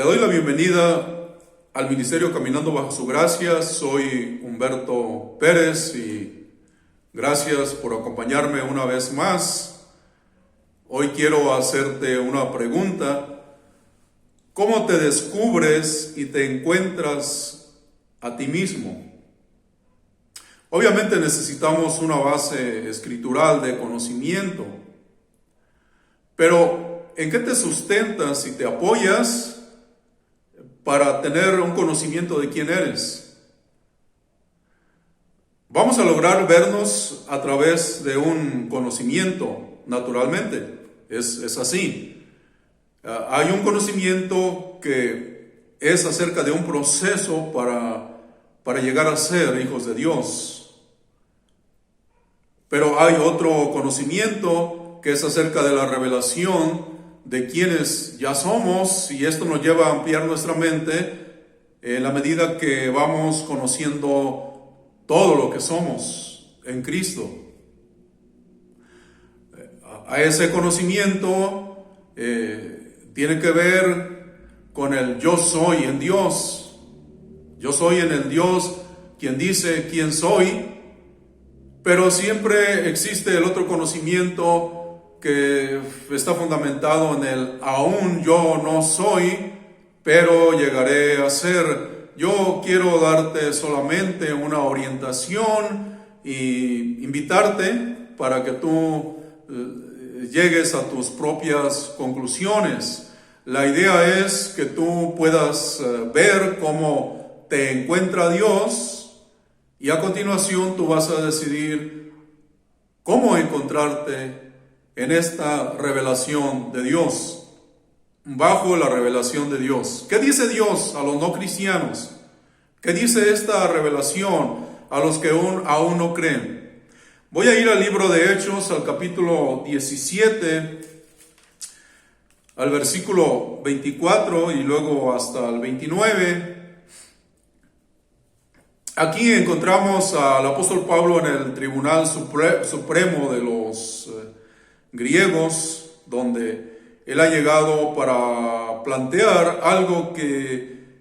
doy la bienvenida al Ministerio Caminando Bajo Su Gracia. Soy Humberto Pérez y gracias por acompañarme una vez más. Hoy quiero hacerte una pregunta. ¿Cómo te descubres y te encuentras a ti mismo? Obviamente necesitamos una base escritural de conocimiento, pero ¿en qué te sustentas y te apoyas para tener un conocimiento de quién eres? Vamos a lograr vernos a través de un conocimiento, naturalmente, es así. Hay un conocimiento que es acerca de un proceso para llegar a ser hijos de Dios. Pero hay otro conocimiento que es acerca de la revelación de quienes ya somos, y esto nos lleva a ampliar nuestra mente en la medida que vamos conociendo todo lo que somos en Cristo. A ese conocimiento tiene que ver con el yo soy en Dios. Yo soy en el Dios quien dice quién soy, pero siempre existe el otro conocimiento que está fundamentado en el aún yo no soy, pero llegaré a ser. Yo quiero darte solamente una orientación y invitarte para que tú llegues a tus propias conclusiones. La idea es que tú puedas ver cómo te encuentra Dios, y a continuación tú vas a decidir cómo encontrarte en esta revelación de Dios, bajo la revelación de Dios. ¿Qué dice Dios a los no cristianos? ¿Qué dice esta revelación a los que aún no creen? Voy a ir al libro de Hechos, al capítulo 17, al versículo 24 y luego hasta el 29. Aquí encontramos al apóstol Pablo en el tribunal supremo de los griegos, donde él ha llegado para plantear algo que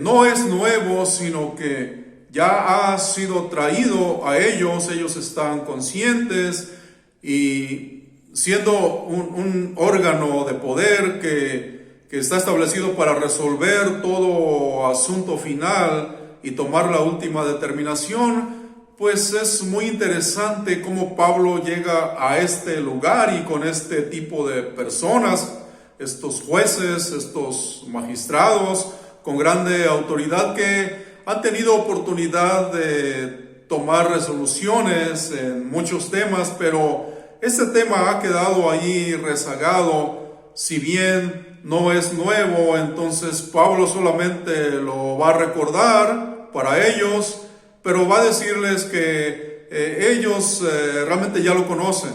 no es nuevo, sino que ya ha sido traído a ellos. Ellos están conscientes, y siendo un órgano de poder que está establecido para resolver todo asunto final y tomar la última determinación, pues es muy interesante cómo Pablo llega a este lugar y con este tipo de personas, estos jueces, estos magistrados con grande autoridad que han tenido oportunidad de tomar resoluciones en muchos temas, pero este tema ha quedado ahí rezagado. Si bien no es nuevo, entonces Pablo solamente lo va a recordar para ellos, pero va a decirles que ellos realmente ya lo conocen,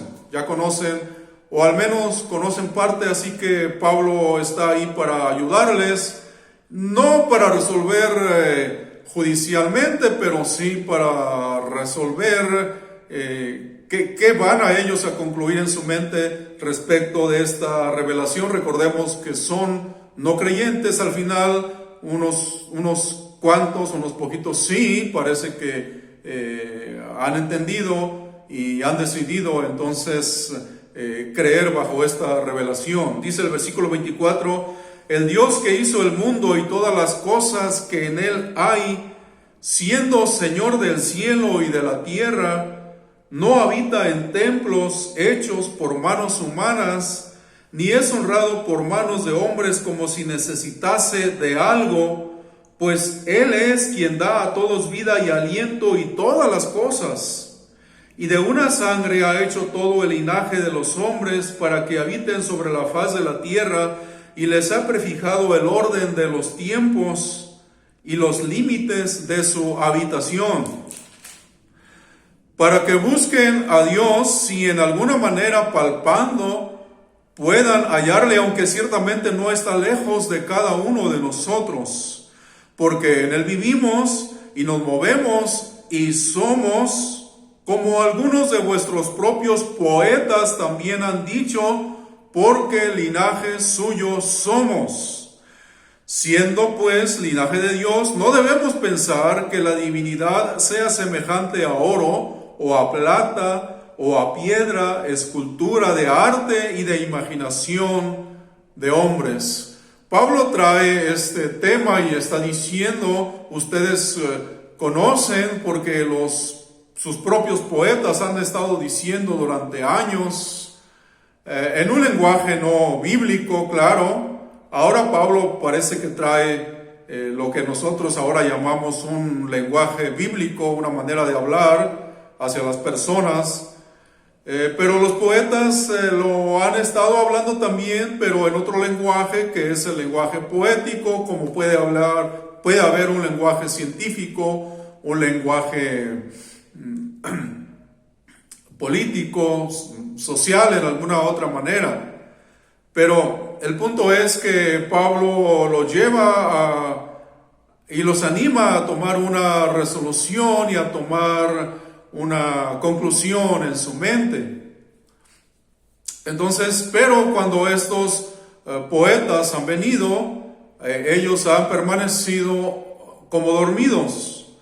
o al menos conocen parte, así que Pablo está ahí para ayudarles, no para resolver judicialmente, pero sí para resolver qué van a ellos a concluir en su mente respecto de esta revelación. Recordemos que son no creyentes al final, unos cuantos, unos poquitos sí, parece que han entendido y han decidido entonces creer bajo esta revelación. Dice el versículo 24, el Dios que hizo el mundo y todas las cosas que en él hay, siendo Señor del cielo y de la tierra, no habita en templos hechos por manos humanas, ni es honrado por manos de hombres como si necesitase de algo, pues Él es quien da a todos vida y aliento y todas las cosas. Y de una sangre ha hecho todo el linaje de los hombres para que habiten sobre la faz de la tierra, y les ha prefijado el orden de los tiempos y los límites de su habitación, para que busquen a Dios, si en alguna manera palpando puedan hallarle, aunque ciertamente no está lejos de cada uno de nosotros, porque en él vivimos y nos movemos y somos, como algunos de vuestros propios poetas también han dicho, porque linaje suyo somos. Siendo pues linaje de Dios, no debemos pensar que la divinidad sea semejante a oro o a plata o a piedra, escultura de arte y de imaginación de hombres. Pablo trae este tema y está diciendo, ustedes conocen porque sus propios poetas han estado diciendo durante años, en un lenguaje no bíblico, claro. Ahora Pablo parece que trae lo que nosotros ahora llamamos un lenguaje bíblico, una manera de hablar hacia las personas. Pero los poetas lo han estado hablando también, pero en otro lenguaje que es el lenguaje poético, como puede haber un lenguaje científico, un lenguaje político, social en alguna otra manera. Pero el punto es que Pablo los lleva y los anima a tomar una resolución y a tomar una conclusión en su mente. Entonces, pero cuando estos poetas han venido, ellos han permanecido como dormidos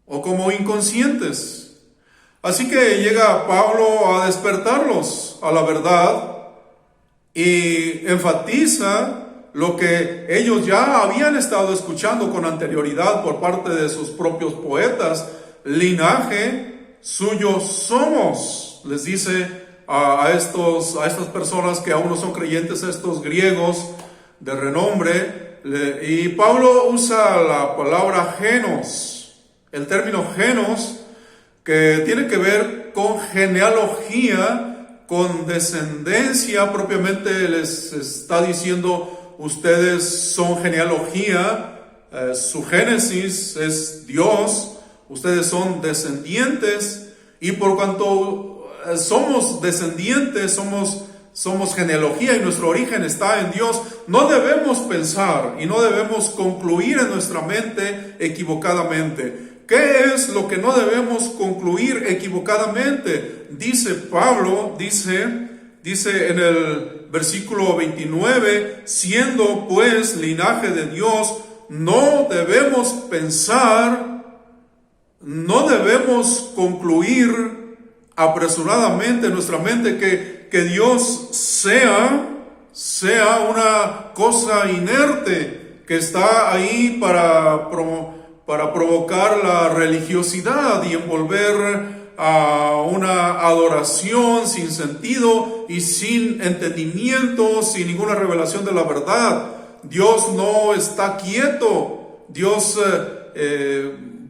o como inconscientes. Así que llega Pablo a despertarlos a la verdad y enfatiza lo que ellos ya habían estado escuchando con anterioridad por parte de sus propios poetas. Linaje suyo somos, les dice a estas personas que aún no son creyentes, a estos griegos de renombre. Y Pablo usa la palabra genos, el término genos, que tiene que ver con genealogía, con descendencia. Propiamente les está diciendo, ustedes son genealogía, su génesis es Dios, ustedes son descendientes, y por cuanto somos descendientes, somos genealogía y nuestro origen está en Dios, no debemos pensar y no debemos concluir en nuestra mente equivocadamente. ¿Qué es lo que no debemos concluir equivocadamente? Dice Pablo, dice en el versículo 29, siendo pues linaje de Dios, no debemos pensar, no debemos concluir apresuradamente en nuestra mente que Dios sea una cosa inerte que está ahí para provocar la religiosidad y envolver a una adoración sin sentido y sin entendimiento, sin ninguna revelación de la verdad. Dios no está quieto. Dios,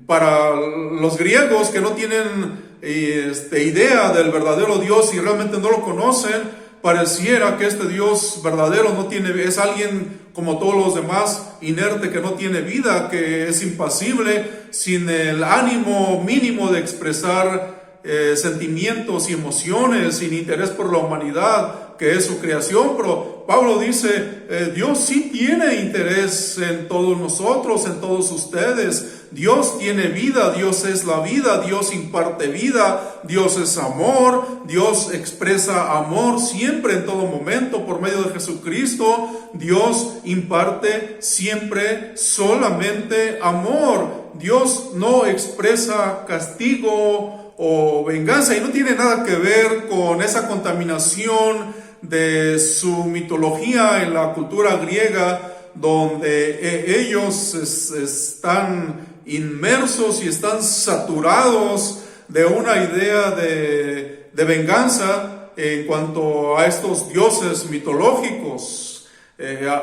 para los griegos que no tienen idea del verdadero Dios y realmente no lo conocen, pareciera que este Dios verdadero es alguien como todos los demás, inerte, que no tiene vida, que es impasible, sin el ánimo mínimo de expresar sentimientos y emociones, sin interés por la humanidad, que es su creación. Pero Pablo dice, Dios sí tiene interés en todos nosotros, en todos ustedes. Dios tiene vida, Dios es la vida, Dios imparte vida, Dios es amor, Dios expresa amor siempre, en todo momento, por medio de Jesucristo. Dios imparte siempre solamente amor. Dios no expresa castigo o venganza, y no tiene nada que ver con esa contaminación de su mitología en la cultura griega, donde ellos están inmersos y están saturados de una idea de venganza en cuanto a estos dioses mitológicos.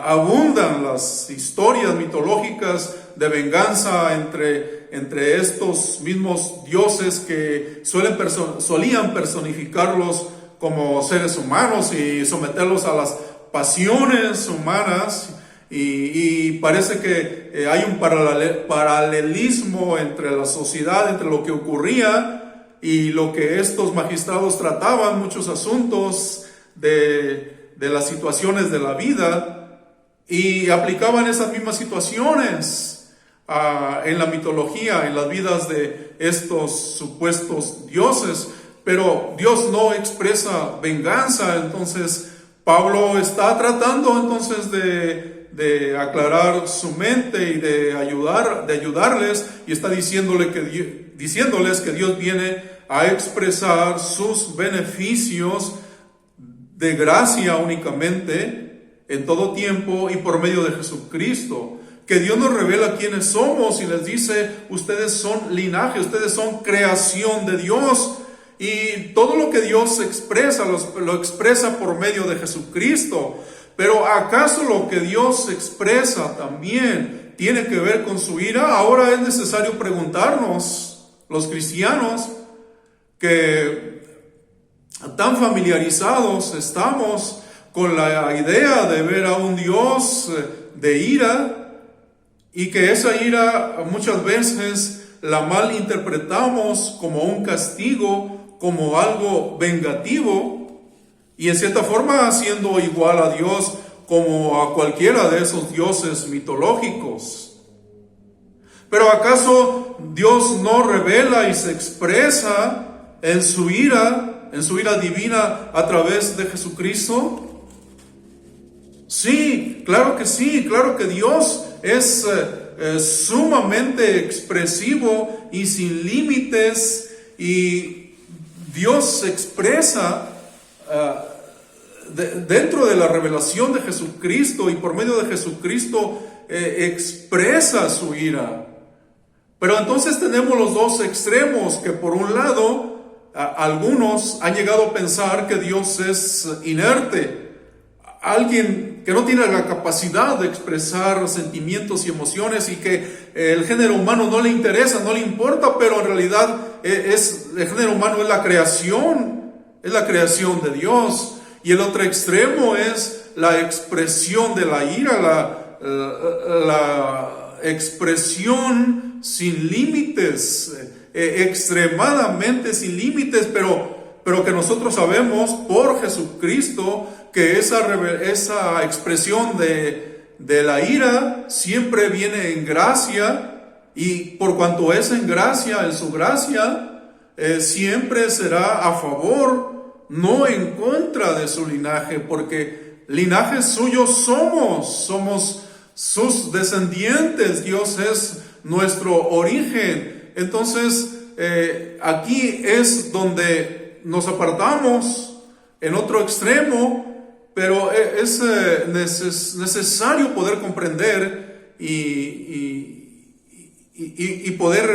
Abundan las historias mitológicas de venganza entre estos mismos dioses que solían personificarlos como seres humanos y someterlos a las pasiones humanas. Y parece que hay un paralelismo entre la sociedad, entre lo que ocurría y lo que estos magistrados trataban, muchos asuntos de las situaciones de la vida, y aplicaban esas mismas situaciones en la mitología, en las vidas de estos supuestos dioses. Pero Dios no expresa venganza. Entonces Pablo está tratando entonces de aclarar su mente y de ayudarles, y está diciéndoles que Dios viene a expresar sus beneficios de gracia únicamente en todo tiempo y por medio de Jesucristo. Que Dios nos revela quiénes somos y les dice: ustedes son linaje, ustedes son creación de Dios. Y todo lo que Dios expresa, lo expresa por medio de Jesucristo. Pero ¿acaso lo que Dios expresa también tiene que ver con su ira? Ahora es necesario preguntarnos, los cristianos, que tan familiarizados estamos con la idea de ver a un Dios de ira, y que esa ira muchas veces la malinterpretamos como un castigo, como algo vengativo, y en cierta forma haciendo igual a Dios como a cualquiera de esos dioses mitológicos. Pero ¿acaso Dios no revela y se expresa en su ira divina a través de Jesucristo? Sí, claro que Dios es sumamente expresivo y sin límites, y Dios se expresa dentro de la revelación de Jesucristo, y por medio de Jesucristo expresa su ira. Pero entonces tenemos los dos extremos, que por un lado algunos han llegado a pensar que Dios es inerte, alguien que no tiene la capacidad de expresar sentimientos y emociones, y que el género humano no le interesa, no le importa, pero en realidad el género humano es la creación de Dios. Y el otro extremo es la expresión de la ira, la expresión sin límites, extremadamente sin límites, pero que nosotros sabemos por Jesucristo que esa expresión de la ira siempre viene en gracia, y por cuanto es en gracia, en su gracia, siempre será a favor, no en contra de su linaje, porque linaje suyo somos sus descendientes. Dios es nuestro origen. Entonces, aquí es donde nos apartamos en otro extremo, pero es necesario poder comprender y poder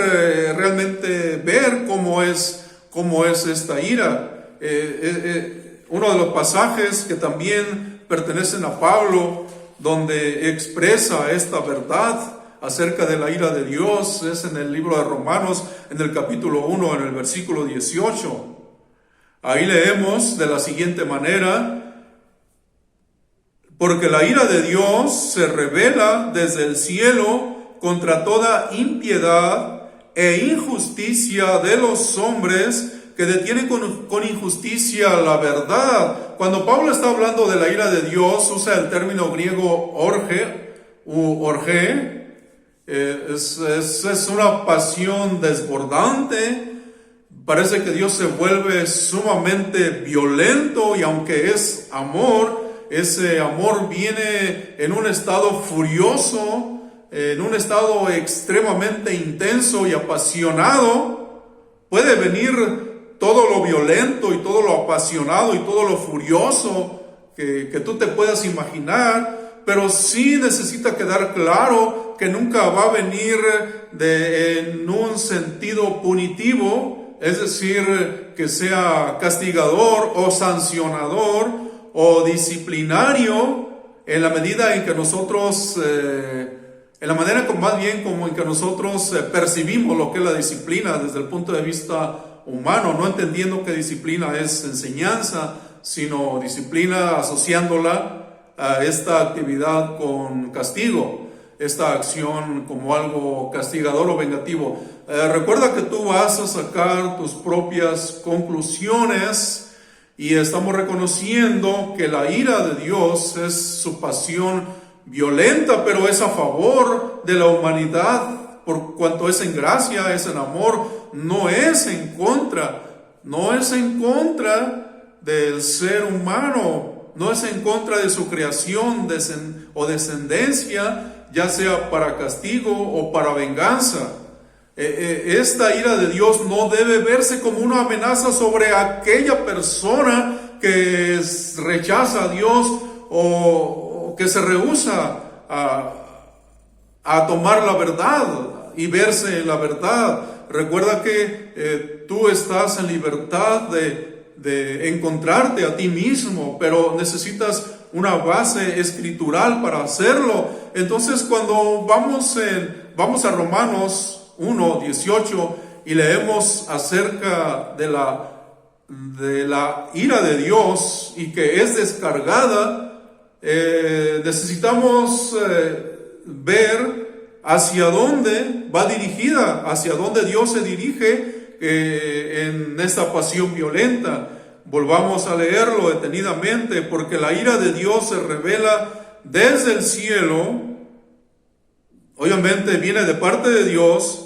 realmente ver cómo es esta ira. Uno de los pasajes que también pertenecen a Pablo, donde expresa esta verdad acerca de la ira de Dios, es en el libro de Romanos, en el capítulo 1, en el versículo 18. Ahí leemos de la siguiente manera: porque la ira de Dios se revela desde el cielo contra toda impiedad e injusticia de los hombres que detienen con injusticia la verdad. Cuando Pablo está hablando de la ira de Dios, usa el término griego orge. Es una pasión desbordante. Parece que Dios se vuelve sumamente violento, y aunque es amor, ese amor viene en un estado furioso, en un estado extremadamente intenso y apasionado. Puede venir todo lo violento y todo lo apasionado y todo lo furioso que tú te puedas imaginar, pero sí necesita quedar claro que nunca va a venir en un sentido punitivo, es decir, que sea castigador o sancionador o disciplinario, en la medida en que nosotros, en la manera más bien como en que nosotros percibimos lo que es la disciplina desde el punto de vista humano, no entendiendo que disciplina es enseñanza, sino disciplina asociándola a esta actividad con castigo, esta acción como algo castigador o vengativo. Recuerda que tú vas a sacar tus propias conclusiones, y estamos reconociendo que la ira de Dios es su pasión violenta, pero es a favor de la humanidad, por cuanto es en gracia, es en amor, no es en contra del ser humano. no es en contra de su creación o descendencia, ya sea para castigo o para venganza. Esta ira de Dios no debe verse como una amenaza sobre aquella persona que rechaza a Dios o que se rehúsa a tomar la verdad y verse en la verdad. Recuerda que tú estás en libertad de encontrarte a ti mismo, pero necesitas una base escritural para hacerlo. Entonces, cuando vamos a Romanos 1:18 y leemos acerca de la ira de Dios y que es descargada, necesitamos ver hacia dónde va dirigida, hacia dónde Dios se dirige en esta pasión violenta. Volvamos a leerlo detenidamente, porque la ira de Dios se revela desde el cielo, obviamente viene de parte de Dios,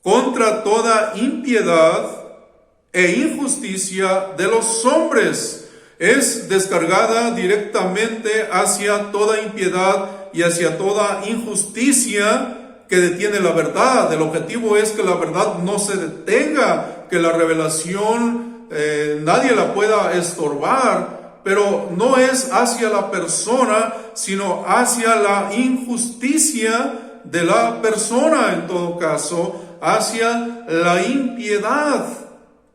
contra toda impiedad e injusticia de los hombres. Es descargada directamente hacia toda impiedad y hacia toda injusticia que detiene la verdad. El objetivo es que la verdad no se detenga, que la revelación nadie la pueda estorbar, pero no es hacia la persona, sino hacia la injusticia de la persona, en todo caso, hacia la impiedad.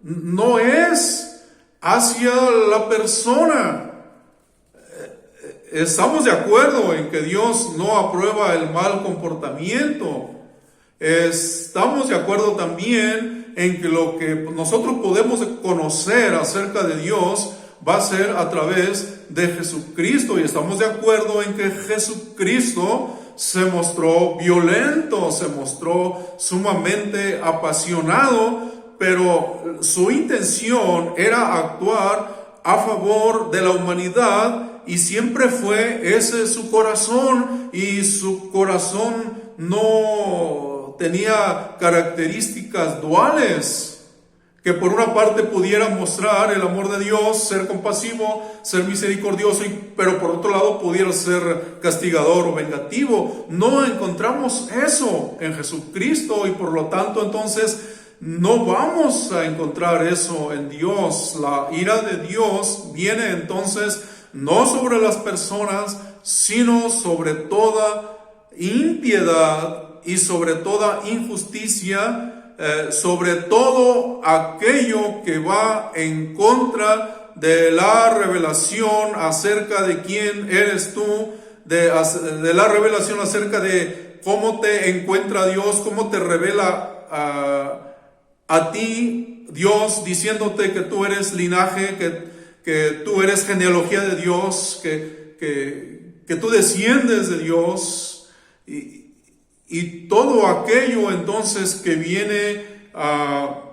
No es hacia la persona. Estamos de acuerdo en que Dios no aprueba el mal comportamiento. Estamos de acuerdo también en que lo que nosotros podemos conocer acerca de Dios va a ser a través de Jesucristo, y estamos de acuerdo en que Jesucristo se mostró violento, se mostró sumamente apasionado, pero su intención era actuar a favor de la humanidad, y siempre fue ese su corazón, y su corazón no tenía características duales, que por una parte pudiera mostrar el amor de Dios, ser compasivo, ser misericordioso, pero por otro lado pudiera ser castigador o vengativo. No encontramos eso en Jesucristo, y por lo tanto entonces no vamos a encontrar eso en Dios. La ira de Dios viene entonces no sobre las personas, sino sobre toda impiedad y sobre toda injusticia, sobre todo aquello que va en contra de la revelación acerca de quién eres tú, de la revelación acerca de cómo te encuentra Dios, cómo te revela a ti Dios, diciéndote que tú eres linaje, que tú eres genealogía de Dios, que tú desciendes de Dios, y todo aquello entonces que viene a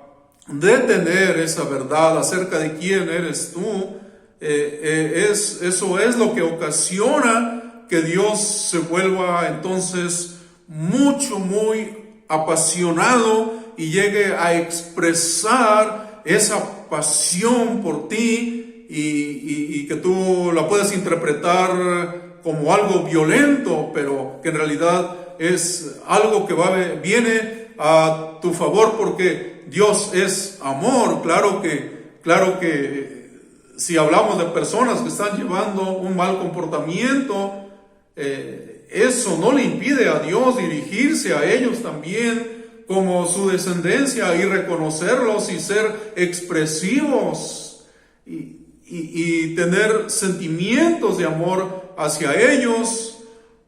detener esa verdad acerca de quién eres tú, eso es lo que ocasiona que Dios se vuelva entonces muy apasionado y llegue a expresar esa pasión por ti, y que tú la puedas interpretar como algo violento, pero que en realidad es algo que viene a tu favor, porque Dios es amor. Claro que si hablamos de personas que están llevando un mal comportamiento, eso no le impide a Dios dirigirse a ellos también como su descendencia, y reconocerlos y ser expresivos y tener sentimientos de amor hacia ellos,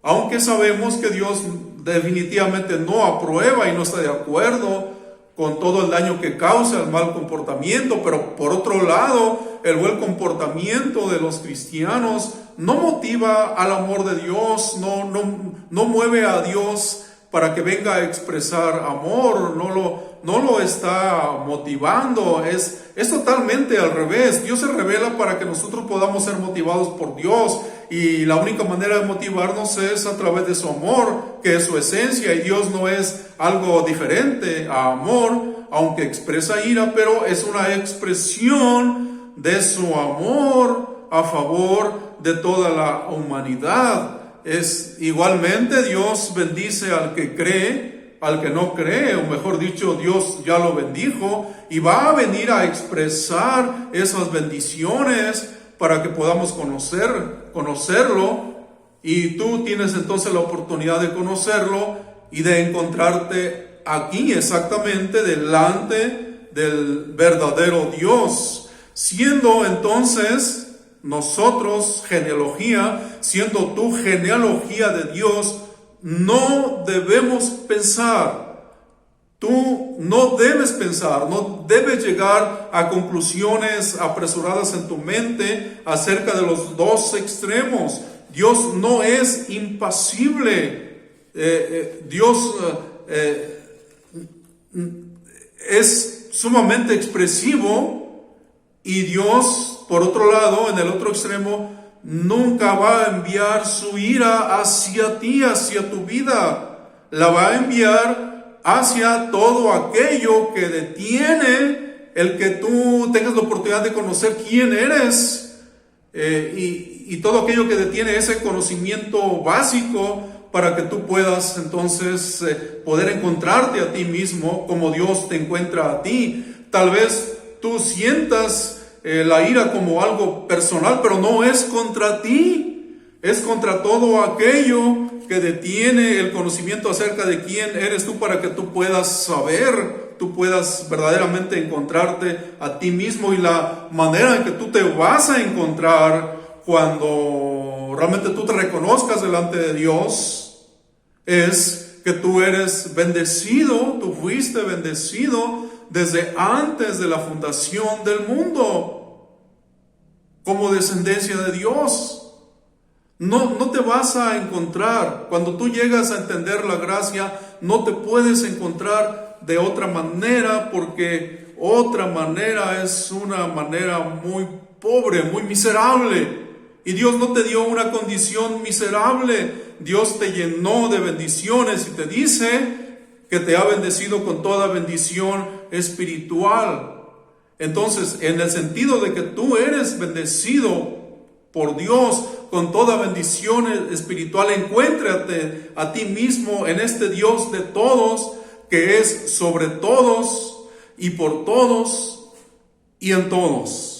aunque sabemos que Dios definitivamente no aprueba y no está de acuerdo con todo el daño que causa el mal comportamiento. Pero por otro lado, el buen comportamiento de los cristianos no motiva al amor de Dios, no mueve a Dios para que venga a expresar amor, no lo está motivando. Es totalmente al revés. Dios se revela para que nosotros podamos ser motivados por Dios, y la única manera de motivarnos es a través de su amor, que es su esencia, y Dios no es algo diferente a amor, aunque expresa ira, pero es una expresión de su amor a favor de toda la humanidad. Es igualmente Dios bendice al que cree, al que no cree, o mejor dicho, Dios ya lo bendijo y va a venir a expresar esas bendiciones para que podamos conocerlo, y tú tienes entonces la oportunidad de conocerlo y de encontrarte aquí exactamente delante del verdadero Dios, siendo entonces nosotros genealogía, siendo tu genealogía de Dios. No debemos pensar, tú no debes pensar, no debes llegar a conclusiones apresuradas en tu mente acerca de los dos extremos. Dios no es impasible, Dios es sumamente expresivo, y Dios, por otro lado, en el otro extremo, nunca va a enviar su ira hacia ti, hacia tu vida. La va a enviar hacia todo aquello que detiene el que tú tengas la oportunidad de conocer quién eres, y todo aquello que detiene ese conocimiento básico para que tú puedas entonces poder encontrarte a ti mismo como Dios te encuentra a ti. Tal vez tú sientas la ira como algo personal, pero no es contra ti, es contra todo aquello que detiene el conocimiento acerca de quién eres tú, para que tú puedas saber, tú puedas verdaderamente encontrarte a ti mismo. Y la manera en que tú te vas a encontrar cuando realmente tú te reconozcas delante de Dios es que tú eres bendecido, tú fuiste bendecido desde antes de la fundación del mundo, como descendencia de Dios. No te vas a encontrar, cuando tú llegas a entender la gracia, no te puedes encontrar de otra manera, porque otra manera es una manera muy pobre, muy miserable. Y Dios no te dio una condición miserable, Dios te llenó de bendiciones y te dice que te ha bendecido con toda bendición espiritual. Entonces, en el sentido de que tú eres bendecido por Dios con toda bendición espiritual, encuéntrate a ti mismo en este Dios de todos, que es sobre todos y por todos y en todos.